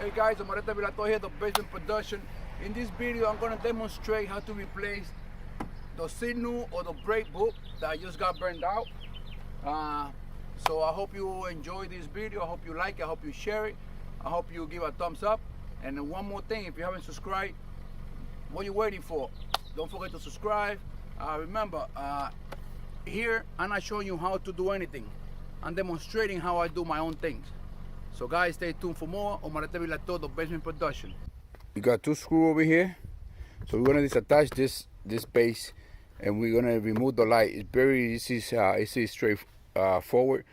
Hey guys, Omarete Vilato here, the basement production. In this video, I'm going to demonstrate how to replace the signal or the brake book that just got burned out. So I hope you enjoy this video. I hope you like it. I hope you share it. I hope you give a thumbs up. And one more thing, if you haven't subscribed, what are you waiting for? Don't forget to subscribe. Remember, here I'm not showing you how to do anything. I'm demonstrating how I do my own things. So guys, stay tuned for more. Omarete Vilato, the basement production. We got two screws over here. So we're gonna disattach this base, and we're gonna remove the light. It's very easy. It's straightforward.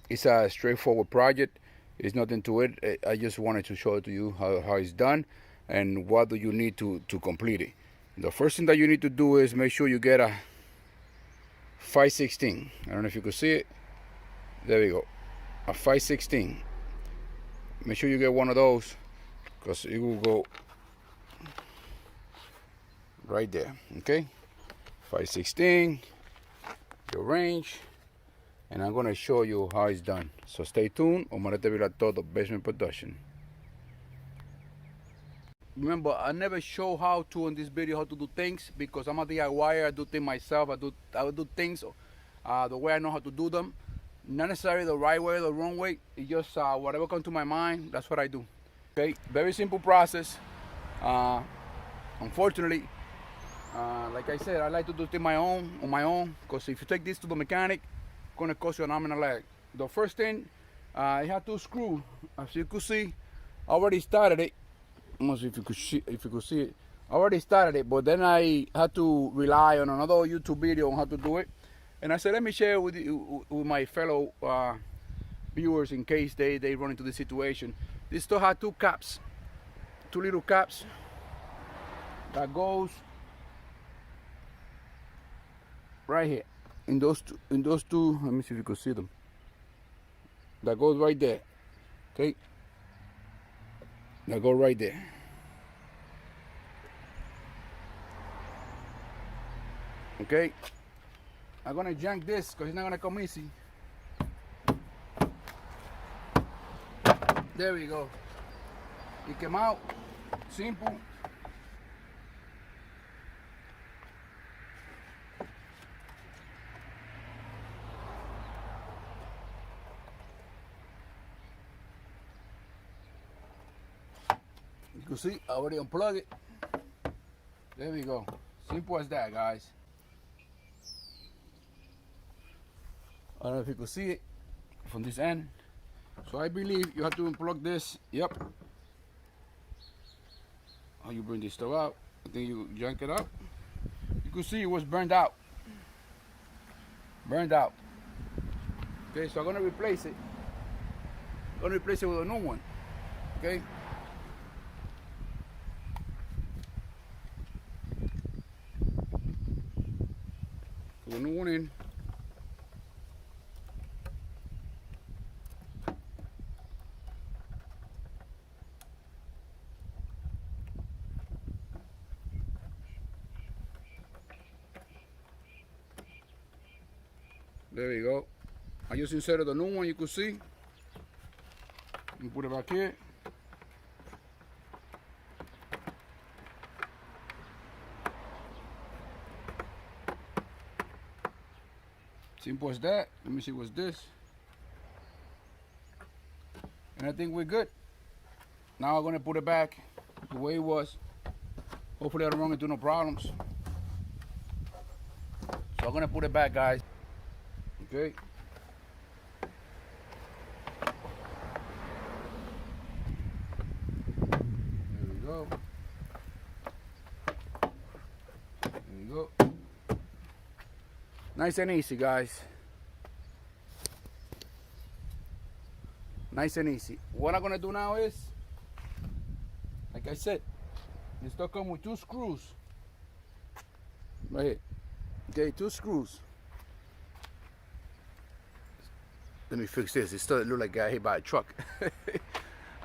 It's a straightforward project. It's nothing to it. I just wanted to show it to you how it's done and what do you need to complete it. The first thing that you need to do is make sure you get a 5/16. I don't know if you can see it. There we go. A 5/16. Make sure you get one of those because it will go right there. Okay, 5/16, your range, and I'm gonna show you how it's done. So stay tuned. Omarete Vilato, the basement production. Remember, I never show how to in this video how to do things because I'm a DIYer. I do things myself. I do things the way I know how to do them. Not necessarily the right way or the wrong way. It's just whatever comes to my mind, that's what I do. Okay, very simple process. Unfortunately, like I said, I like to do things on my own. Because if you take this to the mechanic, it's gonna cost you an arm and a leg. The first thing, I have two screws. As you could see, I already started it. Almost if you could see it, I already started it. But then I had to rely on another YouTube video on how to do it. And I said, let me share with my fellow viewers in case they run into this situation. This still had two caps, two little caps that goes right here in those two. Let me see if you can see them. That goes right there. Okay, that go right there. Okay. I'm gonna jank this because it's not gonna come easy. There we go. It came out simple. You can see I already unplugged it. There we go. Simple as that, guys. I don't know if you can see it from this end. So I believe you have to unplug this. Yep. How you bring this stuff out? I think you yank it out. You can see it was burned out. Burned out. Okay, so I'm gonna replace it. I'm gonna replace it with a new one. Okay. Put a new one in. There we go. I just inserted the new one, you can see. You put it back here. Simple as that. Let me see what's this. And I think we're good. Now I'm gonna put it back the way it was. Hopefully I don't run into no problems. So I'm gonna put it back, guys. Okay. There we go. There we go. Nice and easy, guys. Nice and easy. What I'm gonna do now is, like I said, this still comes with two screws. Right here. Okay, two screws. Let me fix this. It still look like I got hit by a truck.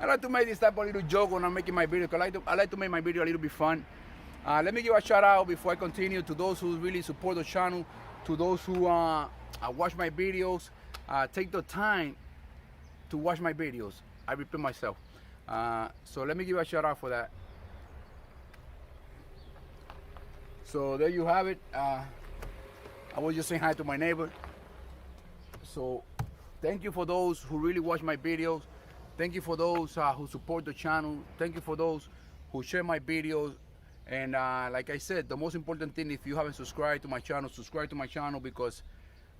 I like to make this type of little joke when I'm making my video. I like to make my video a little bit fun. Let me give a shout out before I continue to those who really support the channel, to those who watch my videos, take the time to watch my videos. I repeat myself. So let me give a shout out for that. So there you have it. I was just saying hi to my neighbor. So thank you for those who really watch my videos. Thank you for those who support the channel. Thank you for those who share my videos. And like I said, the most important thing, if you haven't subscribed to my channel, subscribe to my channel, because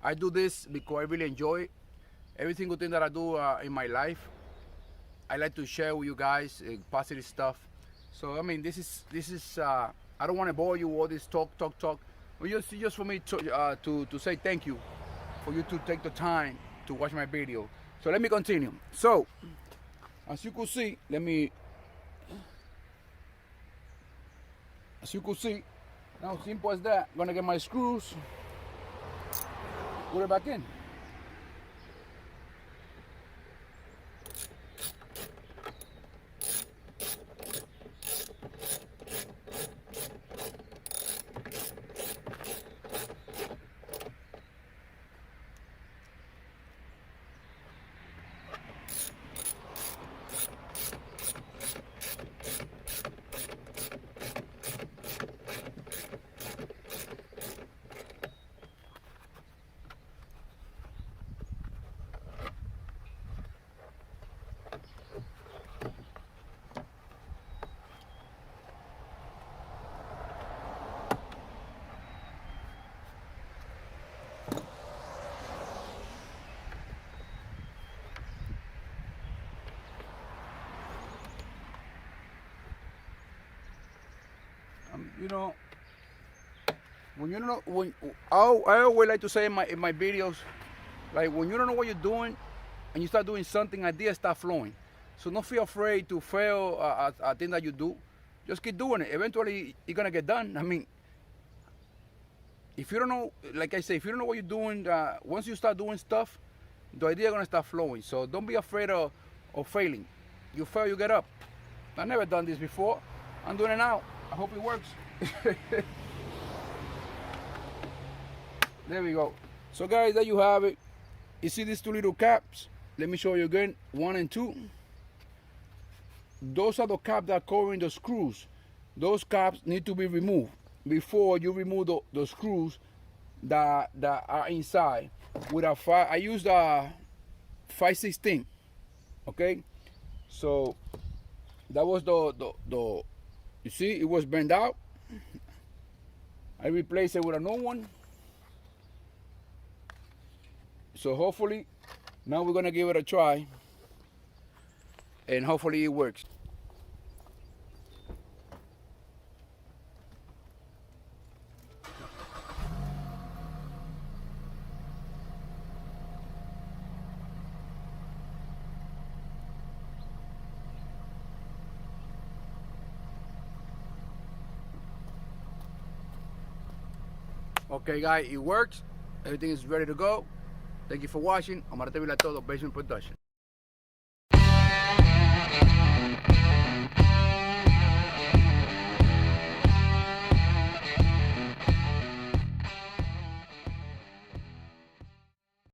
I do this because I really enjoy it. Every single thing that I do in my life, I like to share with you guys positive stuff. So I mean, this is I don't want to bore you with all this talk. But just for me to say thank you for you to take the time to watch my video. So let me continue. So as you can see, now simple as that. I'm gonna get my screws, put it back in. You know, when you don't know, I always like to say in my videos, like when you don't know what you're doing and you start doing something, ideas start flowing. So don't feel afraid to fail a thing that you do. Just keep doing it. Eventually, you're gonna get done. I mean, if you don't know, like I say, if you don't know what you're doing, once you start doing stuff, the idea gonna start flowing. So don't be afraid of failing. You fail, you get up. I've never done this before. I'm doing it now. I hope it works. There we go. So guys, there you have it. You see these two little caps? Let me show you again, 1 and 2. Those are the caps that are covering the screws. Those caps need to be removed before you remove the screws that are inside. With a I used a 5/16. Okay, so that was the you see, it was bent out. I replaced it with a new one. So hopefully, now we're gonna give it a try, and hopefully it works. Okay guys, it works. Everything is ready to go. Thank you for watching. Omarete Vilato, Basement Production.